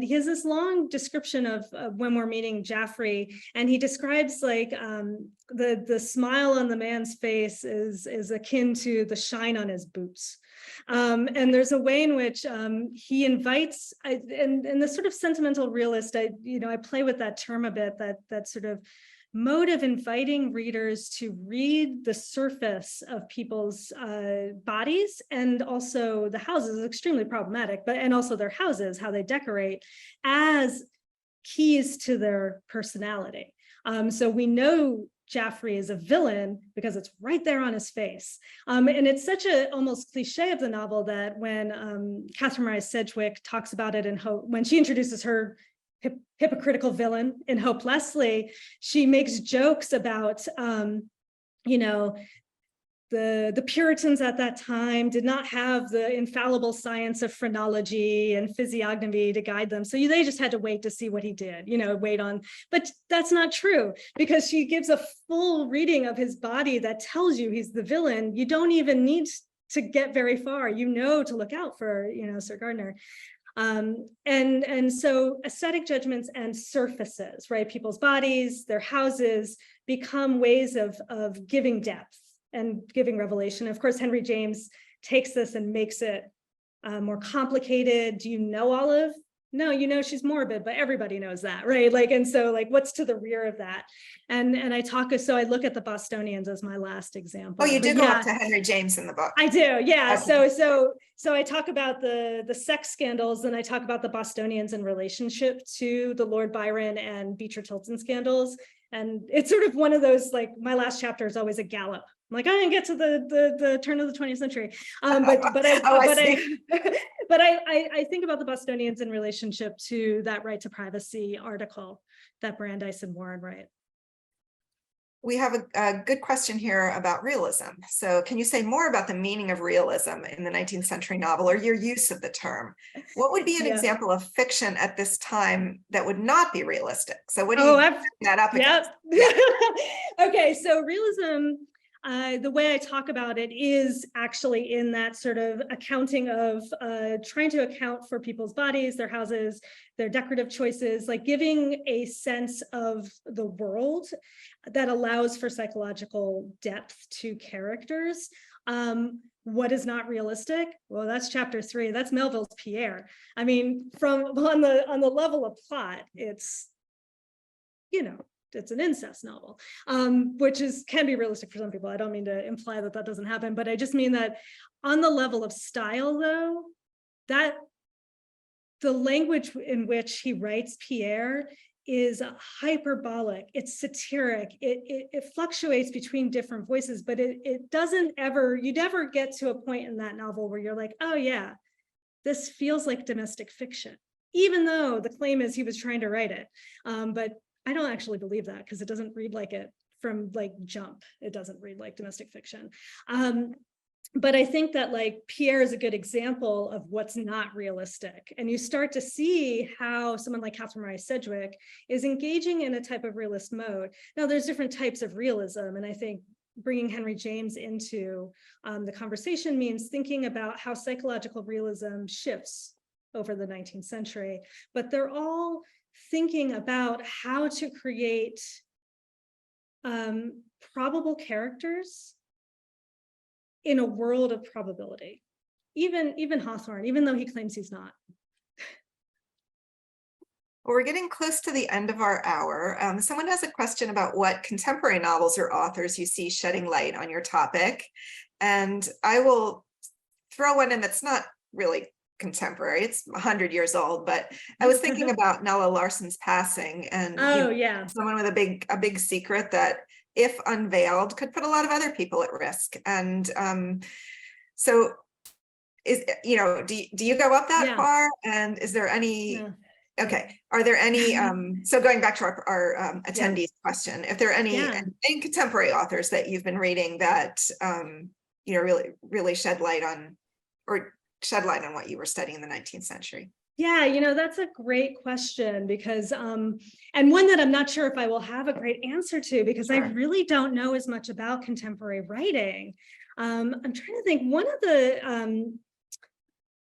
he has this long description of when we're meeting Jaffrey, and he describes like the smile on the man's face is akin to the shine on his boots. And there's a way in which he invites, and the sort of sentimental realist, I play with that term a bit, that sort of mode of inviting readers to read the surface of people's bodies, and also the houses is extremely problematic, and also their houses, how they decorate, as keys to their personality. So we know Jaffrey is a villain because it's right there on his face. And it's such a almost cliche of the novel that when Catherine Maria Sedgwick talks about it in Hope, when she introduces her hypocritical villain in Hope Leslie, she makes jokes about, the Puritans at that time did not have the infallible science of phrenology and physiognomy to guide them. So they just had to wait to see what he did, but that's not true, because she gives a full reading of his body that tells you he's the villain. You don't even need to get very far, to look out for, Sir Gardner. And so aesthetic judgments and surfaces, right? People's bodies, their houses become ways of giving depth and giving revelation. Of course, Henry James takes this and makes it more complicated. Do you know Olive? No, she's morbid, but everybody knows that, right? And so what's to the rear of that? And I look at the Bostonians as my last example. Oh, you do go up to Henry James in the book. I do, yeah. Okay. So I talk about the sex scandals, and I talk about the Bostonians in relationship to the Lord Byron and Beecher Tilton scandals. And it's sort of one of those, my last chapter is always a gallop. I'm I didn't get to the turn of the 20th century. But I think about the Bostonians in relationship to that right to privacy article that Brandeis and Warren write. We have a good question here about realism. So can you say more about the meaning of realism in the 19th century novel, or your use of the term? What would be an example of fiction at this time that would not be realistic? So what do you back that up against? Yeah. Okay, so realism, the way I talk about it is actually in that sort of accounting of trying to account for people's bodies, their houses, their decorative choices, giving a sense of the world that allows for psychological depth to characters. What is not realistic? Well, that's chapter 3. That's Melville's Pierre. I mean, on the level of plot, it's, it's an incest novel, which can be realistic for some people. I don't mean to imply that doesn't happen, but I just mean that on the level of style, though, that the language in which he writes Pierre is hyperbolic, it's satiric, it fluctuates between different voices, but it doesn't ever, you never get to a point in that novel where you're like, oh yeah, this feels like domestic fiction, even though the claim is he was trying to write it. But I don't actually believe that, because it doesn't read like it from jump. It doesn't read like domestic fiction. But I think that Pierre is a good example of what's not realistic. And you start to see how someone like Catherine Maria Sedgwick is engaging in a type of realist mode. Now, there's different types of realism. And I think bringing Henry James into the conversation means thinking about how psychological realism shifts over the 19th century. But they're all thinking about how to create probable characters in a world of probability. Even Hawthorne, even though he claims he's not. Well, we're getting close to the end of our hour. Someone has a question about what contemporary novels or authors you see shedding light on your topic. And I will throw one in that's not really contemporary, it's 100 years old, but I was thinking about Nella Larsen's passing, and someone with a big secret that, if unveiled, could put a lot of other people at risk. And so do you go up that far? And is there any okay, are there any so going back to our attendees question, if there are any contemporary authors that you've been reading that really shed light on what you were studying in the 19th century? Yeah, that's a great question, because, and one that I'm not sure if I will have a great answer to, because I really don't know as much about contemporary writing. I'm trying to think, one of the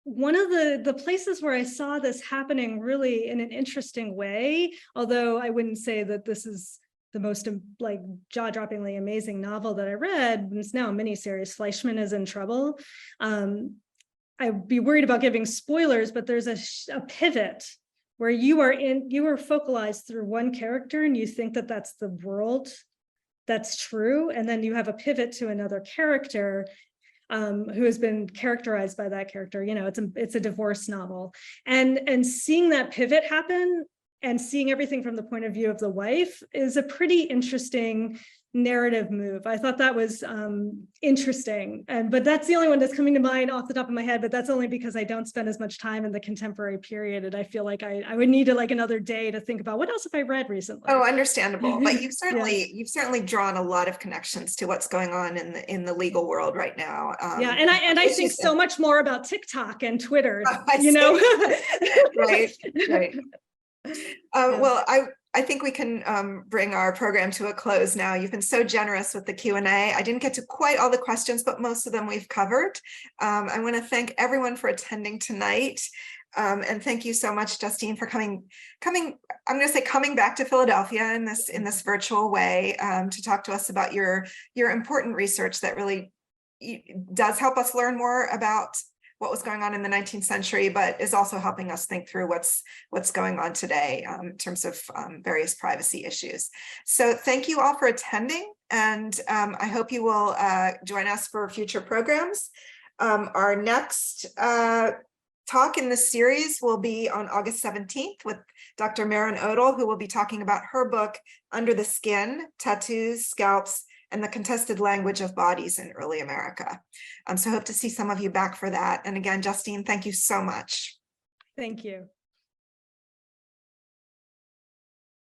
one of the places where I saw this happening really in an interesting way, although I wouldn't say that this is the most like jaw-droppingly amazing novel that I read, it's now a miniseries, Fleischman is in Trouble. I'd be worried about giving spoilers, but there's a pivot where you are focalized through one character and you think that that's the world that's true. And then you have a pivot to another character who has been characterized by that character. You know, it's a divorce novel. And seeing that pivot happen and seeing everything from the point of view of the wife is a pretty interesting narrative move. I thought that was interesting. But that's the only one that's coming to mind off the top of my head, but that's only because I don't spend as much time in the contemporary period. And I feel like I would need like another day to think about what else have I read recently. Oh, understandable. But you've certainly drawn a lot of connections to what's going on in the legal world right now. Yeah, and I think so much more about TikTok and Twitter, Right. Well, I think we can bring our program to a close now. You've been so generous with the Q&A. I didn't get to quite all the questions, but most of them we've covered. I want to thank everyone for attending tonight. And thank you so much, Justine, for coming, I'm going to say coming back to Philadelphia in this virtual way to talk to us about your important research that really does help us learn more about what was going on in the 19th century, but is also helping us think through what's going on today in terms of various privacy issues. So thank you all for attending, and I hope you will join us for future programs. Our next talk in this series will be on August 17th with Dr. Maren Odell, who will be talking about her book, Under the Skin, Tattoos, Scalps, and the Contested Language of Bodies in Early America. So I hope to see some of you back for that. And again, Justine, thank you so much. Thank you.